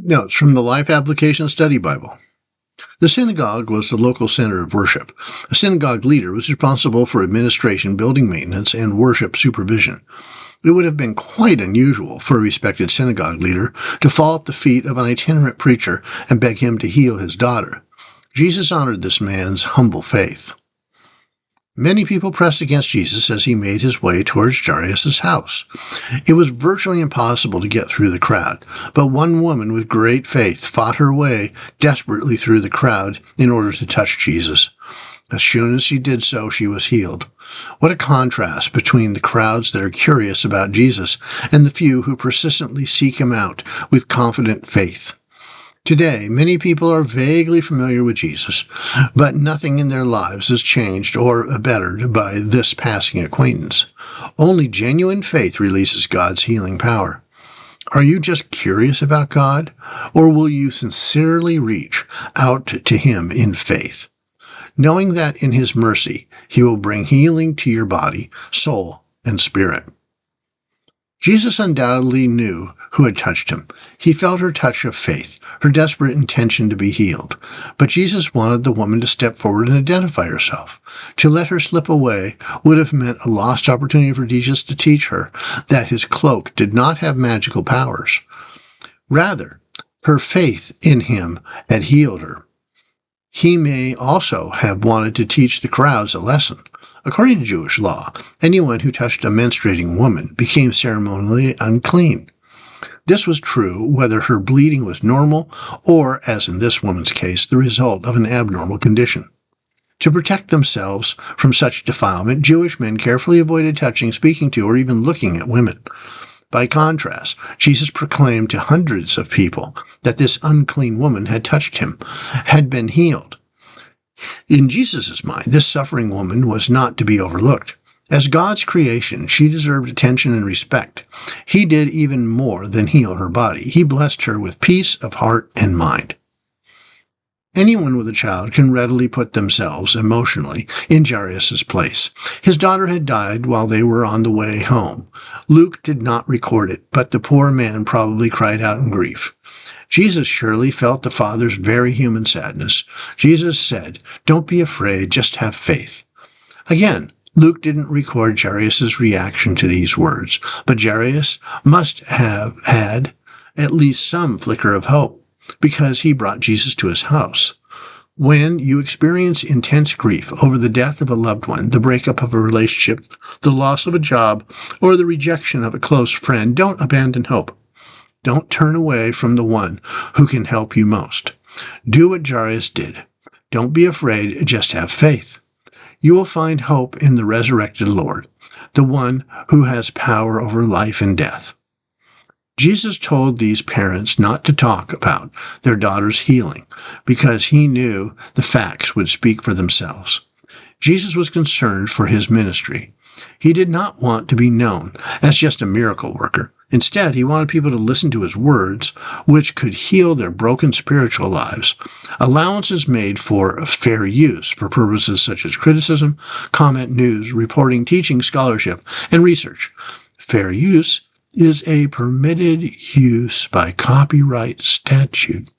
Notes from the Life Application Study Bible. The synagogue was the local center of worship. A synagogue leader was responsible for administration, building maintenance, and worship supervision. It would have been quite unusual for a respected synagogue leader to fall at the feet of an itinerant preacher and beg him to heal his daughter. Jesus honored this man's humble faith. Many people pressed against Jesus as he made his way towards Jairus' house. It was virtually impossible to get through the crowd, but one woman with great faith fought her way desperately through the crowd in order to touch Jesus. As soon as she did so, she was healed. What a contrast between the crowds that are curious about Jesus and the few who persistently seek him out with confident faith. Today, many people are vaguely familiar with Jesus, but nothing in their lives is changed or bettered by this passing acquaintance. Only genuine faith releases God's healing power. Are you just curious about God, or will you sincerely reach out to him in faith, knowing that in his mercy he will bring healing to your body, soul, and spirit? Jesus undoubtedly knew who had touched him. He felt her touch of faith, her desperate intention to be healed. But Jesus wanted the woman to step forward and identify herself. To let her slip away would have meant a lost opportunity for Jesus to teach her that his cloak did not have magical powers. Rather, her faith in him had healed her. He may also have wanted to teach the crowds a lesson. According to Jewish law, anyone who touched a menstruating woman became ceremonially unclean. This was true whether her bleeding was normal or, as in this woman's case, the result of an abnormal condition. To protect themselves from such defilement, Jewish men carefully avoided touching, speaking to, or even looking at women. By contrast, Jesus proclaimed to hundreds of people that this unclean woman had touched him, had been healed. In Jesus' mind, this suffering woman was not to be overlooked. As God's creation, she deserved attention and respect. He did even more than heal her body. He blessed her with peace of heart and mind. Anyone with a child can readily put themselves emotionally in Jairus' place. His daughter had died while they were on the way home. Luke did not record it, but the poor man probably cried out in grief. Jesus surely felt the father's very human sadness. Jesus said, "Don't be afraid, just have faith." Again, Luke didn't record Jairus' reaction to these words, but Jairus must have had at least some flicker of hope, because he brought Jesus to his house. When you experience intense grief over the death of a loved one, the breakup of a relationship, the loss of a job, or the rejection of a close friend, don't abandon hope. Don't turn away from the one who can help you most. Do what Jairus did. Don't be afraid, just have faith. You will find hope in the resurrected Lord, the one who has power over life and death. Jesus told these parents not to talk about their daughter's healing because he knew the facts would speak for themselves. Jesus was concerned for his ministry. He did not want to be known as just a miracle worker. Instead, he wanted people to listen to his words, which could heal their broken spiritual lives. Allowances made for fair use for purposes such as criticism, comment, news, reporting, teaching, scholarship, and research. Fair use is a permitted use by copyright statute.